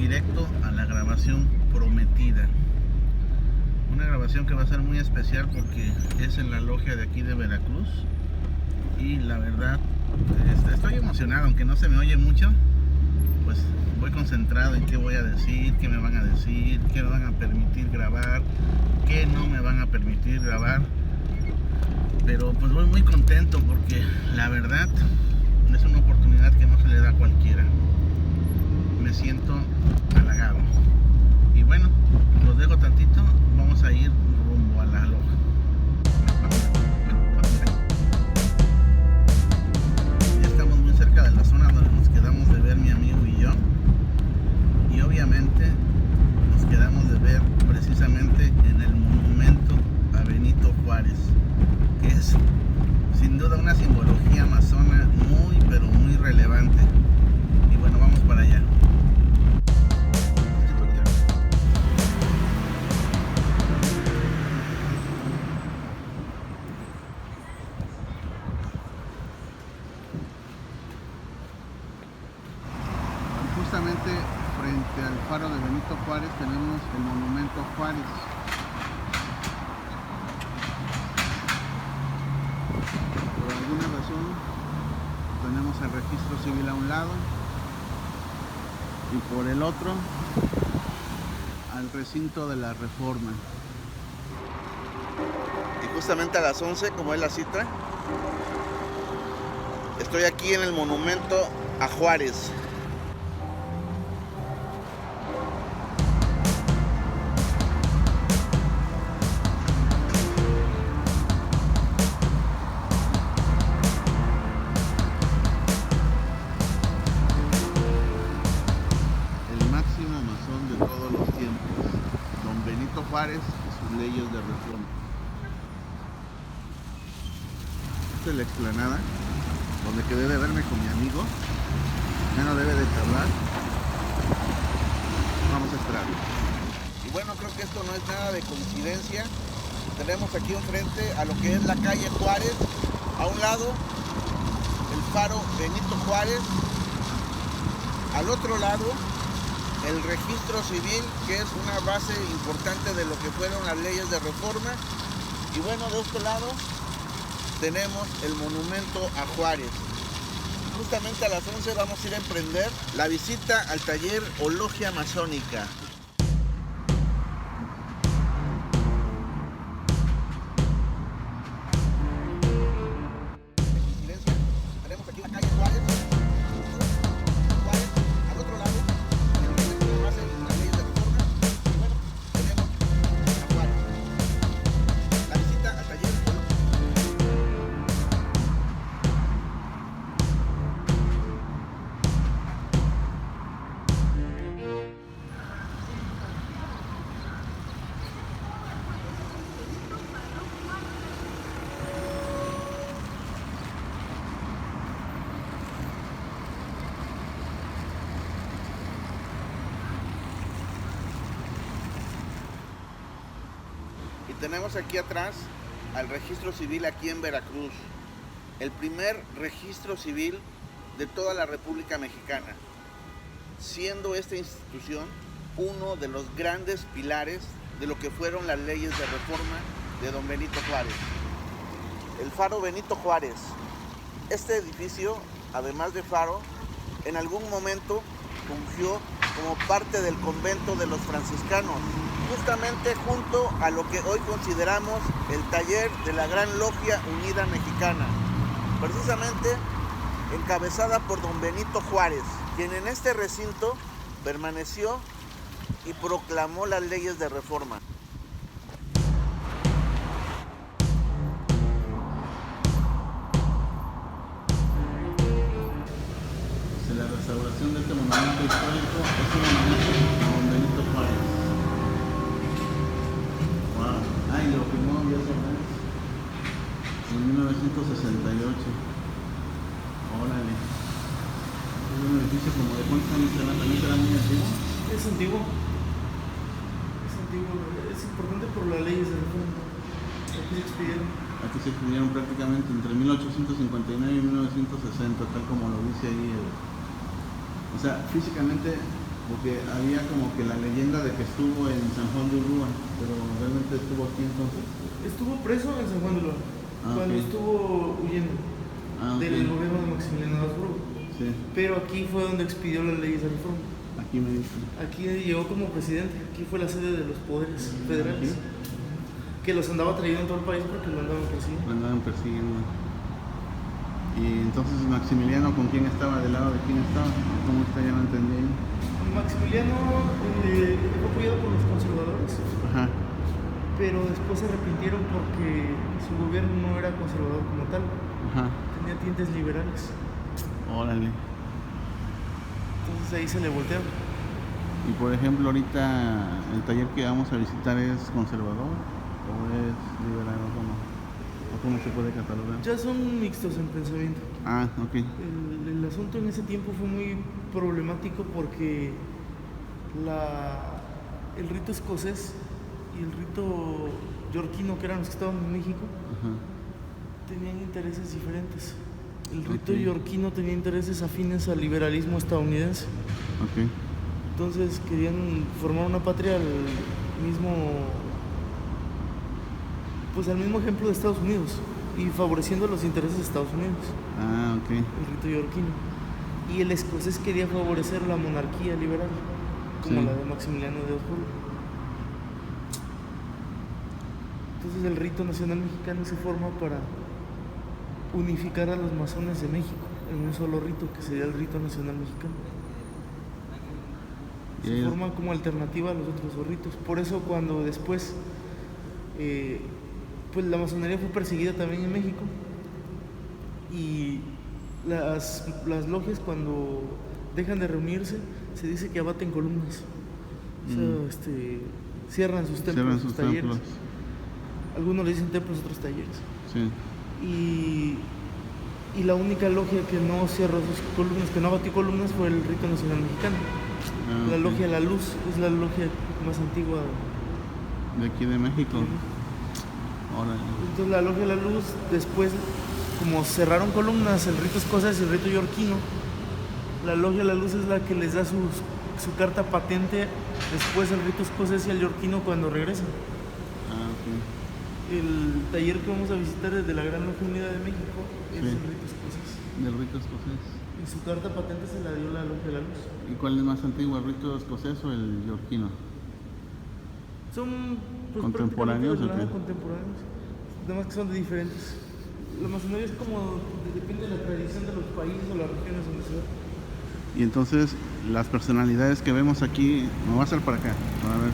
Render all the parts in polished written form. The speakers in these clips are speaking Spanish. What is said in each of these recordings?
directo a la grabación prometida. Una grabación que va a ser muy especial porque es en la logia de aquí de Veracruz. Y la verdad, estoy emocionado, aunque no se me oye mucho. Pues voy concentrado en qué voy a decir, qué me van a decir, qué me van a permitir grabar, qué no me van a permitir grabar. Pero pues voy muy contento porque la verdad es una oportunidad que no se le da a cualquiera. Me siento halagado. Y bueno, los dejo tantito, vamos a ir rumbo a la loja. Ya estamos muy cerca de la zona donde nos quedamos de ver mi amigo y yo. Y obviamente nos quedamos de ver precisamente en el monumento a Benito Juárez, que es sin duda una simbología amazona muy pero muy relevante. Y bueno, vamos para allá. Justamente frente al faro de Benito Juárez tenemos el monumento Juárez. Por alguna razón tenemos el registro civil a un lado y por el otro al recinto de la Reforma. Y justamente a las 11, como es la cita, estoy aquí en el monumento a Juárez. De todos los tiempos, don Benito Juárez y sus leyes de reforma. Esta es la explanada donde quedé de verme con mi amigo. Ya no debe de tardar. Vamos a esperarlo. Y bueno, creo que esto no es nada de coincidencia. Tenemos aquí enfrente a lo que es la calle Juárez, a un lado el faro Benito Juárez, al otro lado el registro civil, que es una base importante de lo que fueron las leyes de reforma. Y bueno, de este lado tenemos el monumento a Juárez. Justamente a las 11 vamos a ir a emprender la visita al taller o logia masónica. Tenemos aquí la calle Juárez. Y tenemos aquí atrás al registro civil aquí en Veracruz, el primer registro civil de toda la República Mexicana, siendo esta institución uno de los grandes pilares de lo que fueron las leyes de reforma de don Benito Juárez. El faro Benito Juárez. Este edificio, además de faro, en algún momento fungió como parte del convento de los franciscanos, justamente junto a lo que hoy consideramos el taller de la Gran Logia Unida Mexicana, precisamente encabezada por don Benito Juárez, quien en este recinto permaneció y proclamó las leyes de reforma. La restauración de este monumento histórico es un monumento a don Benito Juárez. Wow. Ay, lo firmó Díaz Ordaz en 1968. Órale. Es un edificio como de cuántos años será, también será muy antiguo. Es antiguo. Es antiguo. Es importante por las leyes de reforma. Aquí se expidieron. Aquí se expidieron prácticamente entre 1859 y 1960, tal como lo dice ahí. O sea, físicamente Porque había como que la leyenda de que estuvo en San Juan de Ulúa, pero realmente estuvo aquí entonces. Estuvo preso en San Juan de Ulúa, cuando ok. estuvo huyendo Ok. del gobierno de Maximiliano de Habsburgo. Sí, Pero aquí fue donde expidió las leyes de reforma. aquí me dicen. Aquí llegó como presidente, aquí fue la sede de los poderes federales. Que los andaba trayendo en todo el país porque lo andaban persiguiendo. Lo andaban persiguiendo. Y entonces Maximiliano, ¿con quién estaba? ¿Del lado de quién estaba? ¿Cómo está? Ya no entendí. Maximiliano fue apoyado por los conservadores, Ajá. pero después se arrepintieron porque su gobierno no era conservador como tal, Ajá. tenía tintes liberales. Órale. Entonces ahí se le voltearon. Y por ejemplo, ahorita el taller que vamos a visitar es conservador o es liberal o cómo se puede catalogar. Ya son mixtos en pensamiento. Ah, ok. El asunto en ese tiempo fue muy problemático porque el rito escocés y el rito yorquino, que eran los que estaban en México, Ajá. tenían intereses diferentes. El rito Ok. yorquino tenía intereses afines al liberalismo estadounidense. Ok. Entonces querían formar una patria al mismo ejemplo de Estados Unidos y favoreciendo los intereses de Estados Unidos, Ah, ok. el rito yorquino. Y el escocés quería favorecer la monarquía liberal, como Sí. la de Maximiliano de Habsburgo. Entonces el rito nacional mexicano se forma para unificar a los masones de México en un solo rito, que sería el rito nacional mexicano. Se forma como alternativa a los otros dos ritos. Por eso cuando después pues la masonería fue perseguida también en México, y las logias, cuando dejan de reunirse, se dice que abaten columnas. O sea, cierran sus templos, Cierran sus sus talleres. templos. Algunos le dicen templos, otros talleres. Sí. Y la única logia que no cerró sus columnas, que no abatió columnas, fue el Rito Nacional Mexicano. Ah, La ok. logia La Luz es la logia más antigua. De aquí de México. Órale. Entonces la logia La Luz, después, como cerraron columnas el rito escocés y el rito yorquino, la logia La Luz es la que les da su carta patente después el rito escocés y el yorquino cuando regresan. Ah, ok. El taller que vamos a visitar es de la Gran Logia Unida de México, es Sí. el rito escocés. Del rito escocés. Y su carta patente se la dio la logia La Luz. ¿Y cuál es más antiguo, el rito escocés o el yorquino? Son ¿Contemporáneos o prácticamente qué? contemporáneos, nada más que son de diferentes. La masonería es como, depende de la tradición de los países o las regiones donde se ve. Y entonces las personalidades que vemos aquí, me voy a hacer para acá, para ver,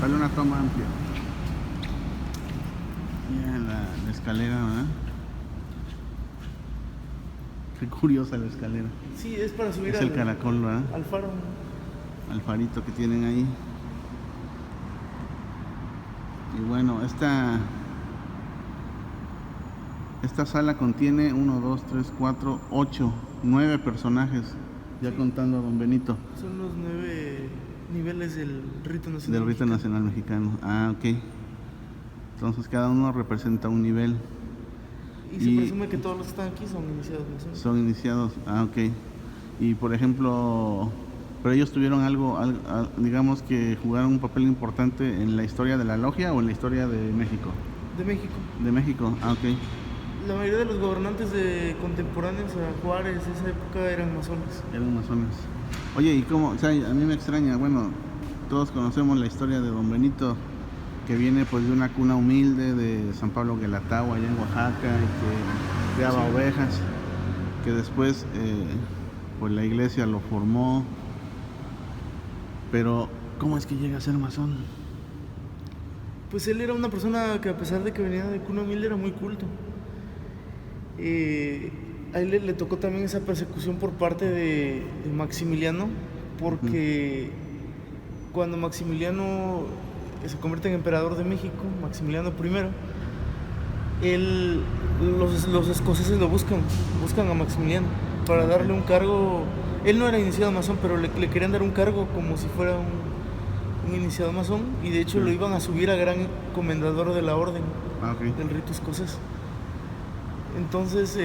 dale una toma amplia. Mira la escalera, ¿verdad? Qué curiosa la escalera. Sí, es para subir Es el caracol, ¿verdad? al faro. Al farito que tienen ahí. Y bueno, esta sala contiene 1, 2, 3, 4, 8, 9 personajes, ya contando a Don Benito. Son los 9 niveles del rito nacional. Del rito nacional mexicano. Ah, ok. Entonces cada uno representa un nivel. Y se presume que todos los que están aquí son iniciados masones. Son iniciados. Ah, ok. Y por ejemplo, pero ellos tuvieron digamos que jugaron un papel importante en la historia de la logia o en la historia de México. De México. De México, ah, ok. La mayoría de los gobernantes contemporáneos a Juárez, esa época, eran masones. Eran masones. Oye, y cómo, o sea, a mí me extraña, bueno, todos conocemos la historia de Don Benito, que viene pues de una cuna humilde de San Pablo Guelatao, allá en Oaxaca, y que criaba ovejas, que después pues la iglesia lo formó. Pero, ¿cómo es que llega a ser masón? Pues él era una persona que, a pesar de que venía de cuna humilde, era muy culto. A él le tocó también esa persecución por parte de Maximiliano, porque cuando Maximiliano se convierte en emperador de México, Maximiliano I, los escoceses lo buscan a Maximiliano para darle un cargo. Él no era iniciado masón, pero le querían dar un cargo como si fuera un iniciado masón, y de hecho lo iban a subir a gran comendador de la orden del rito escocés. Entonces,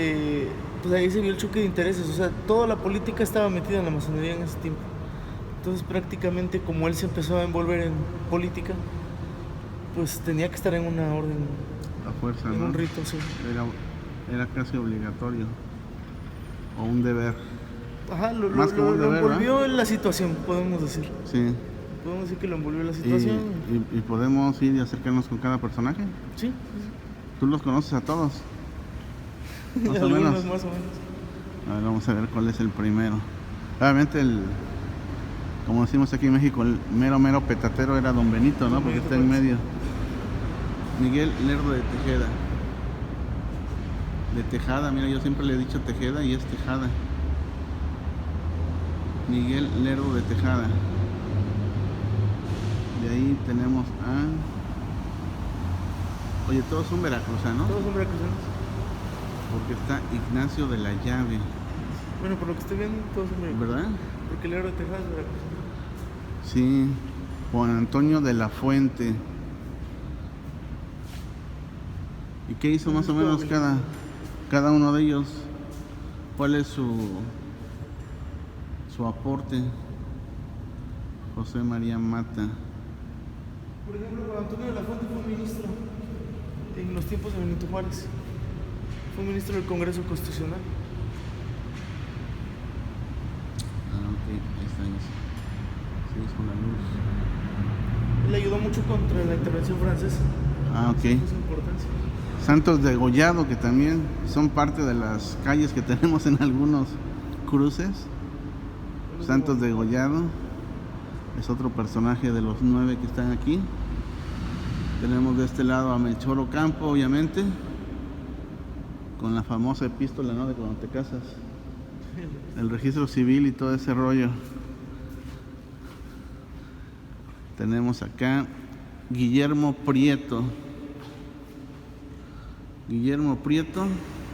pues ahí se vio el choque de intereses. O sea, toda la política estaba metida en la masonería en ese tiempo. Entonces prácticamente como él se empezó a envolver en política, pues tenía que estar en una orden, A fuerza, en ¿no? un rito, sí. Era casi obligatorio. O un deber. Ajá, Más como un lo deber, envolvió en la situación, podemos decir. Sí. Podemos decir que lo envolvió en la situación. Y podemos ir y acercarnos con cada personaje. Sí, ¿Tú los conoces a todos? sí. Más o Algunos menos. más o menos. A ver, vamos a ver cuál es el primero. Obviamente como decimos aquí en México, el mero petatero era Don Benito, ¿no? Don Porque Benito está en Juárez. medio. Miguel Lerdo de Tejeda. De Tejada, mira, yo siempre le he dicho Tejeda y es Tejada. Miguel Lerdo de Tejada. De ahí tenemos a... Oye, todos son veracruzanos, Todos son veracruzanos. porque está Ignacio de la Llave, Bueno, por lo que estoy viendo, todos son veracruzanos. ¿verdad? Porque el héroe de Texas es veracruzano. Sí, Juan Antonio de la Fuente. ¿Y qué hizo más o menos cada uno de ellos? ¿Cuál es su aporte? José María Mata. Por ejemplo, Juan Antonio de la Fuente fue ministro en los tiempos de Benito Juárez. Fue ministro del Congreso Constitucional. Ah, ok, ahí está. Sí, es con la luz. Él ayudó mucho contra la intervención francesa. Ah, ok. Esa es su importancia. Santos de Gollado, que también son parte de las calles que tenemos en algunos cruces. Santos de Gollado es otro personaje de los 9 que están aquí. Tenemos de este lado a Melchor Ocampo, obviamente, con la famosa epístola, ¿no? De cuando te casas, el registro civil y todo ese rollo. Tenemos acá Guillermo Prieto. Guillermo Prieto,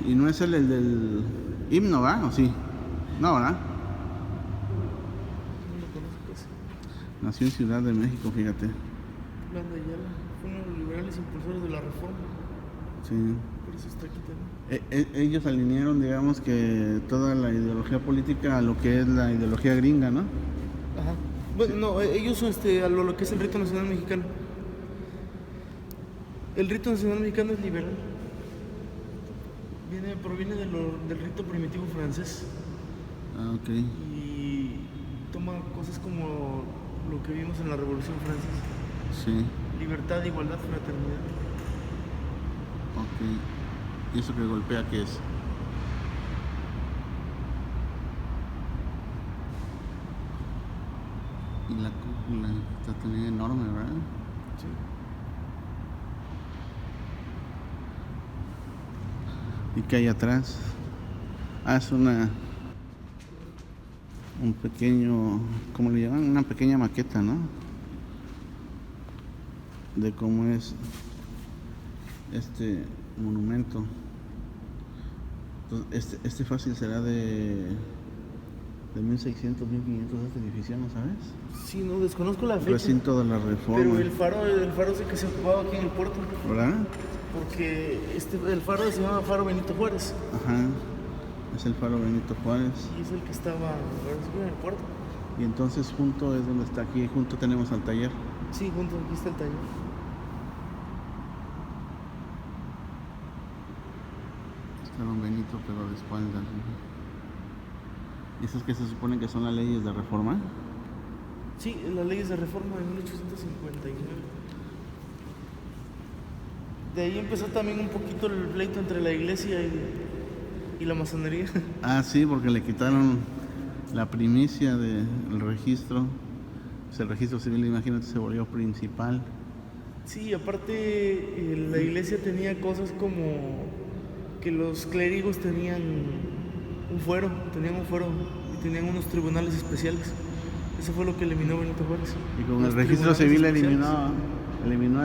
y no es él el del himno, ¿va? ¿O sí? No, ¿verdad? No lo conozco casi. Nació en Ciudad de México, fíjate. Landa Ayala fue uno de los liberales impulsores de la reforma. Sí. Por eso está aquí también. Ellos alinearon, digamos, que toda la ideología política a lo que es la ideología gringa, ¿no? Ajá. Bueno, no, ellos a lo que es el rito nacional mexicano. El rito nacional mexicano es liberal. Proviene del rito primitivo francés. Ah, ok. Y toma cosas como lo que vimos en la Revolución Francesa. Sí, Libertad, igualdad, fraternidad. ok. ¿Y eso que golpea qué es? Y la cúpula está también enorme, ¿verdad? Sí. ¿Y qué hay atrás? Ah, es un pequeño, ¿cómo le llaman? Una pequeña maqueta, ¿no? De cómo es este monumento. Entonces, este fácil será de 1600, 1500 este edificio, ¿no sabes? Sí, no, desconozco la fecha. Recinto de la Reforma. Pero el faro es el que se ocupaba aquí en el puerto. ¿Verdad? Porque el faro se llama Faro Benito Juárez. Ajá. Es el faro Benito Juárez. Y es el que estaba ahora sí, en el puerto. Y entonces junto es donde está aquí, junto tenemos al taller. Sí, junto aquí está el taller. Está Don Benito, pero de espaldas. ¿Y esas que se supone que son las leyes de reforma? Sí, las leyes de reforma de 1859. De ahí empezó también un poquito el pleito entre la iglesia y la masonería. Ah, sí, porque le quitaron la primicia del registro. Pues el registro civil, imagínate, se volvió principal. Sí, aparte la iglesia tenía cosas como que los clérigos tenían un fuero y tenían unos tribunales especiales. Eso fue lo que eliminó Benito Juárez. Y con el Los registro tribunales civil especiales. eliminó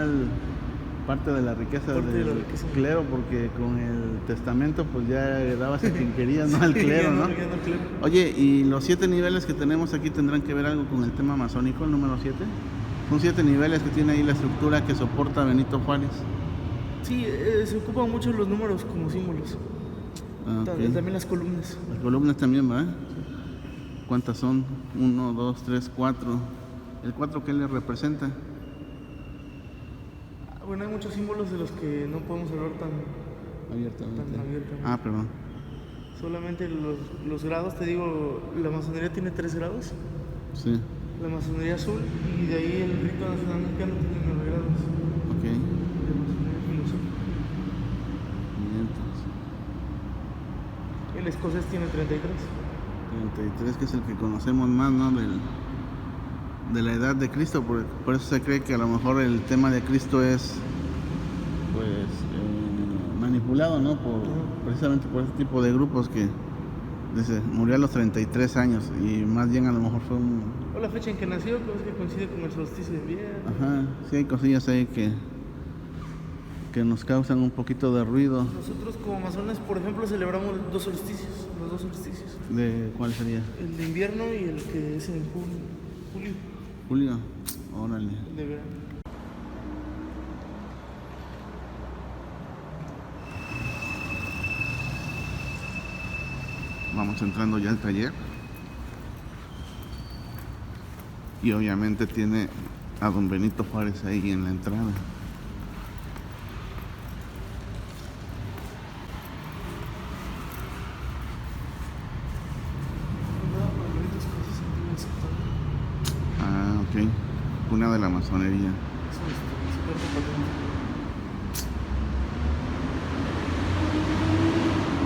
parte de la riqueza Parte de del la riqueza. clero, porque con el testamento pues ya dabas a quien querías, no al clero, ¿no? Ya no clero. Oye, ¿y los 7 niveles que tenemos aquí tendrán que ver algo con el tema masónico, el número 7? Son 7 niveles que tiene ahí la estructura que soporta Benito Juárez. Sí, se ocupan mucho los números como símbolos. Ah, ok. También las columnas. Las columnas también, ¿verdad? ¿Cuántas son? 1, 2, 3, 4. ¿El 4 qué le representa? Bueno, hay muchos símbolos de los que no podemos hablar tan Abiertamente. abiertamente. Ah, perdón. Solamente los grados, te digo, la masonería tiene 3 grados. Sí, La masonería azul y de ahí el rito nacional mexicano tiene 9 grados ok. de masonería filosófica. El escocés tiene 33. 33, que es el que conocemos más, ¿no? De la edad de Cristo, por eso se cree que a lo mejor el tema de Cristo es, pues, manipulado, ¿no? Precisamente por ese tipo de grupos que dice, murió a los 33 años y más bien a lo mejor fue un... O la fecha en que nació, pues que coincide con el solsticio de invierno. Ajá, sí hay cosillas ahí que nos causan un poquito de ruido. Nosotros como masones, por ejemplo, celebramos los 2 solsticios. ¿De cuál sería? El de invierno y el que es en julio, Julio, órale. el de verano. Vamos entrando ya al taller. Y obviamente tiene a don Benito Juárez ahí en la entrada. Ah, ok. Una de la masonería.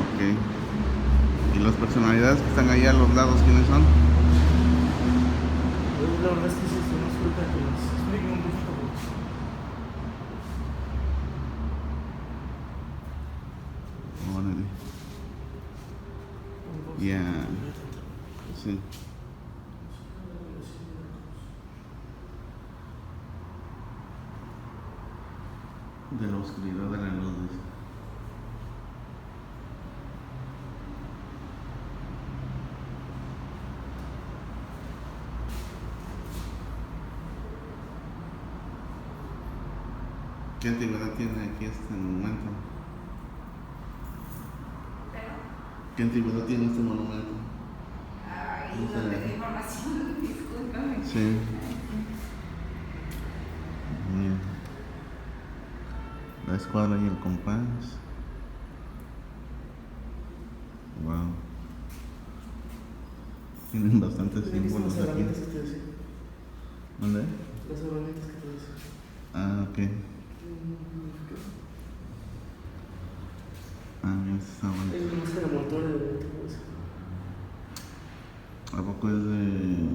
Ok. ¿Y las personalidades que están ahí a los lados, quiénes son? La verdad es que sí, nos falta que nos expliquen un poquito. Órale. Ya. Sí. De la oscuridad de la luz, dice. ¿Qué antigüedad tiene aquí este monumento? ¿Qué antigüedad tiene este monumento? Ay, No sé. no tengo información, discúlpame. Sí. Mira. La escuadra y el compás. Wow. Tienen bastantes símbolos Las aquí. herramientas que te decía. ¿Dónde? Las herramientas que te decía. Ah, ok. Ah, mira, este está bueno. Es más que la mortuoria de Benito Juárez. ¿A poco es de...?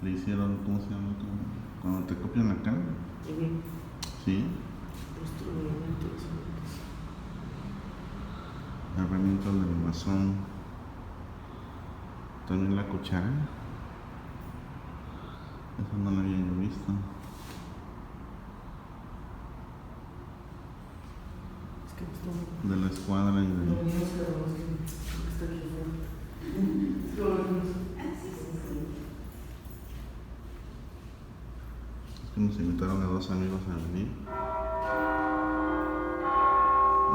Le hicieron, ¿cómo se llama? Cuando te copian la cara. Sí. Rostro de Benito Juárez. Herramientas del masón. También la cuchara. Eso no lo había yo visto. Es que no está De la escuadra y no, de... no sé, creo que está aquí afuera. Es que nos invitaron a 2 amigos a venir.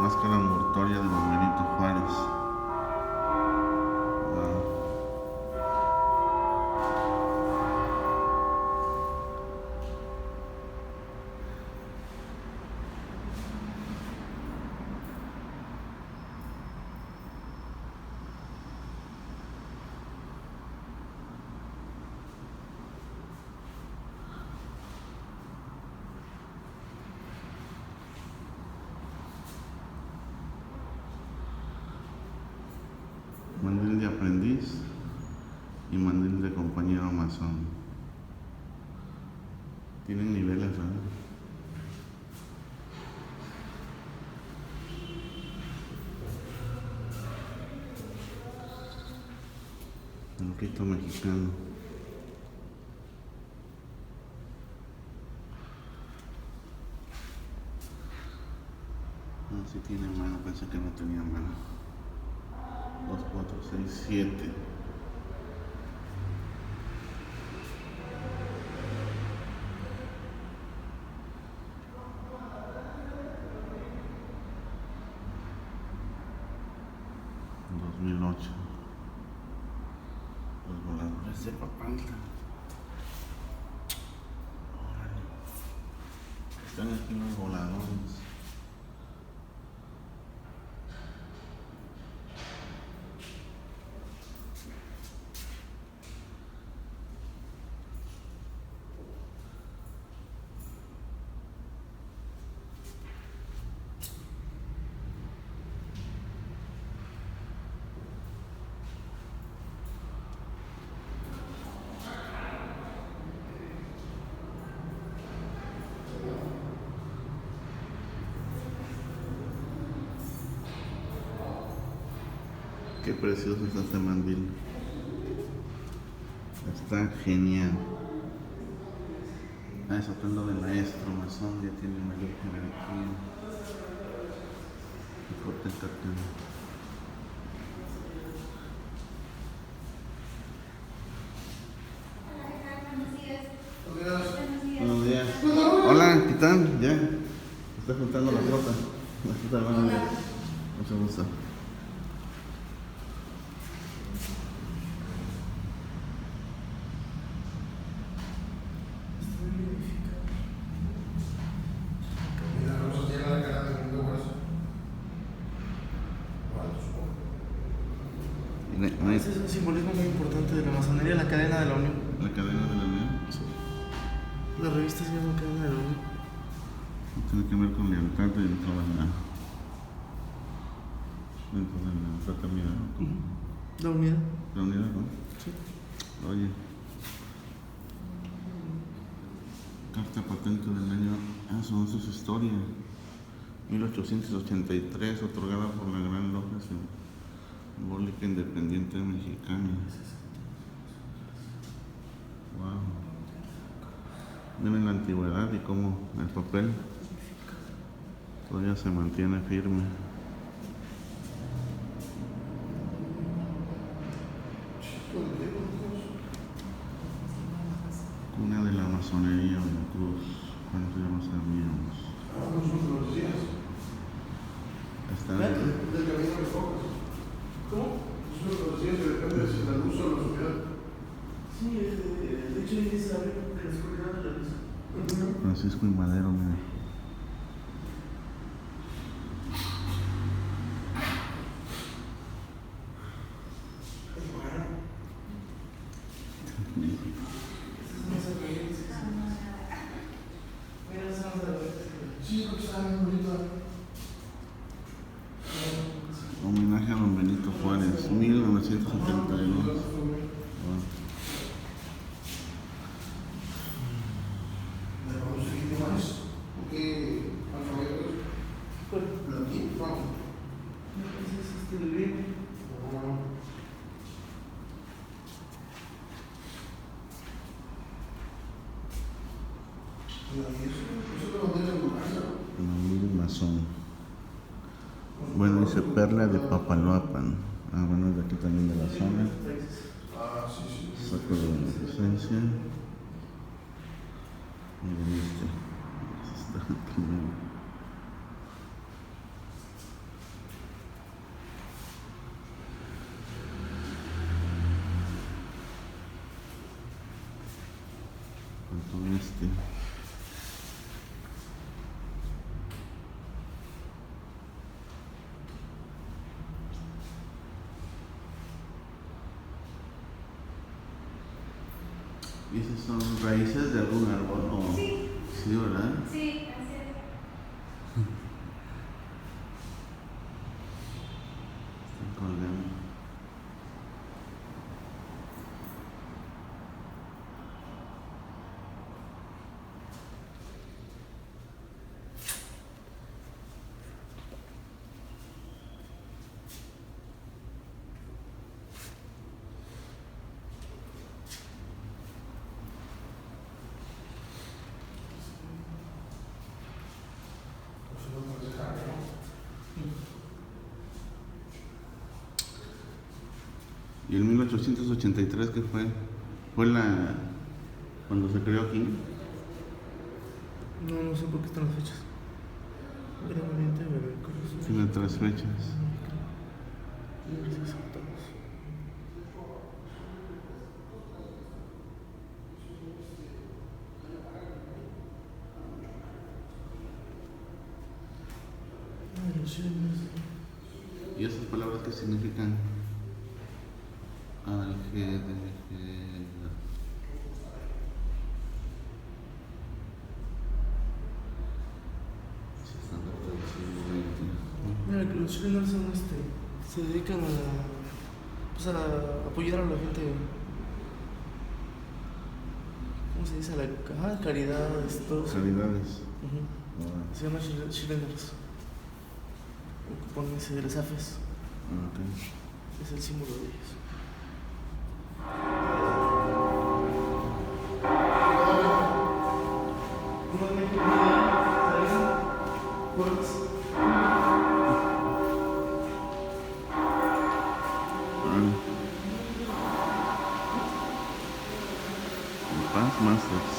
Máscara mortuoria de don Benito Juárez. Wow. Mandil de aprendiz y mandil de compañero masón. Tienen niveles, ¿verdad? El rito mexicano. Ah, sí tiene mano, pensé que no tenía mano. 2, 4, 6, 7. ...2008... las de Papantla. Órale. Están aquí los voladores. Qué precioso está este mandil. Está genial. Ah, eso aprendo de maestro masón, ya tiene mayor jerarquía. Y corta el cartón. Buenos días. Hola, ¿qué tal? Ya. Está juntando la flota. La flota de buenos días. Mucho gusto. Ese es un simbolismo muy importante de la masonería, la cadena de la unión. La cadena de la unión. Sí. La revista se llama Cadena de la Unión. Tiene que ver con lealtad dentro de la fraternidad. La unidad. La unidad, ¿no? Sí. Oye. Carta patente del año. Ah, son sus historias. 1883, otorgada por la Gran Logia Simbólica Independiente Mexicana. Wow. Miren la antigüedad y cómo el papel todavía se mantiene firme. Cuna de la masonería, Veracruz. ¿Cuánto ya no sabíamos? Está Del camino de focos. ¿Cómo? Es una conocida que depende de si la luz o la oscuridad. Sí, de hecho dice la Biblia que la oscuridad es la luz. Francisco y Madero, mira. Sí, porque está bien bonito. Homenaje a don Benito Juárez, 1972. Wow. Vamos a seguir más. ¿Qué alfabeto es? ¿Latín? Vamos. Ese es el griego. Mandil masón. Bueno, dice Perla de Papaloapan. Ah, bueno, es de aquí también de la zona. Saco de beneficencia. Miren este. Está tremendo. Con este. ¿Y esas son raíces de algún árbol? ¿O? Sí. Sí, ¿verdad? Sí, así es. Están colgando. ¿Y el 1883 qué fue? ¿Fue cuando se creó aquí? No sé por qué están las fechas. Gran Oriente, Veracruz. Tiene 3 fechas. ¿Y esas palabras qué significan? Mira, que los chilenos son se dedican pues a apoyar a la gente. ¿Cómo se dice? A la caridad, todo eso. Caridades. Se llama chilenos. Ocupan ese de las afes. Okay. Es el símbolo de ellos. Paz Masters.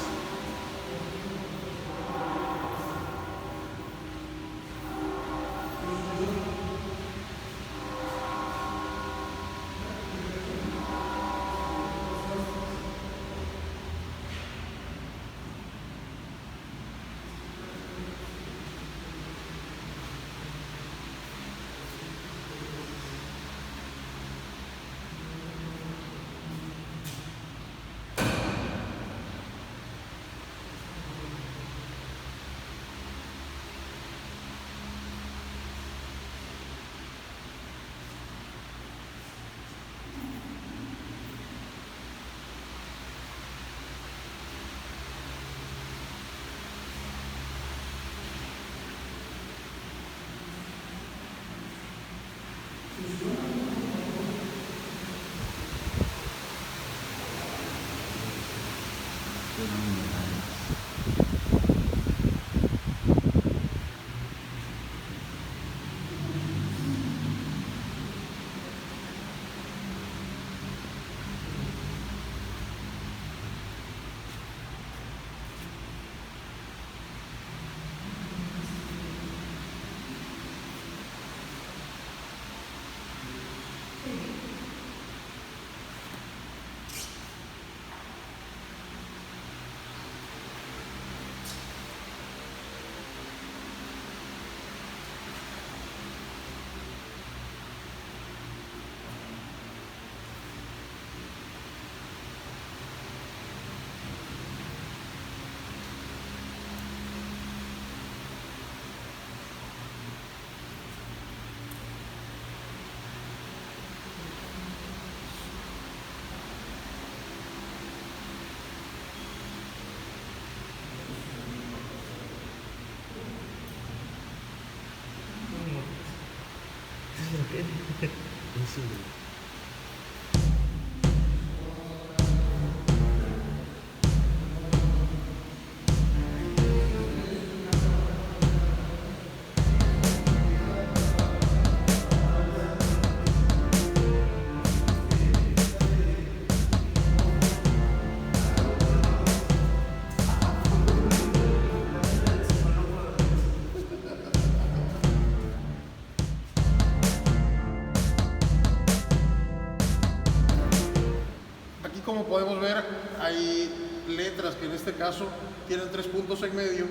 Como podemos ver, hay letras que en este caso tienen 3 puntos en medio,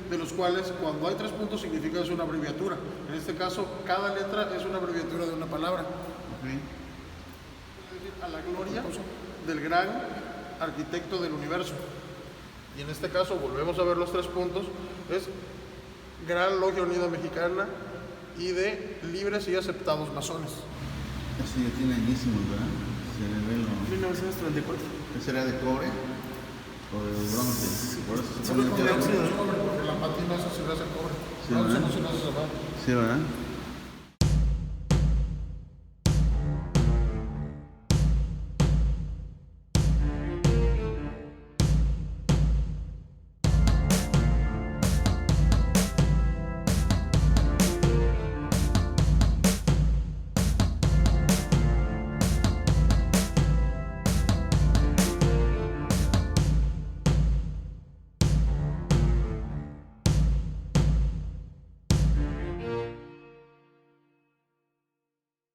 de los cuales cuando hay 3 puntos significa que es una abreviatura. En este caso, cada letra es una abreviatura de una palabra. A la gloria del gran arquitecto del universo. Y en este caso, volvemos a ver los 3 puntos, es Gran Logia Unida Mexicana y de libres y aceptados masones. Este ya tiene añísimos, ¿verdad? 1934. ¿Qué será de cobre o de bronce? Sí, por eso se solo pone con cobre. Porque la patina esa se le hace cobre. Sí, Bronce ¿verdad? no se le hace cerrado. Sí, ¿verdad?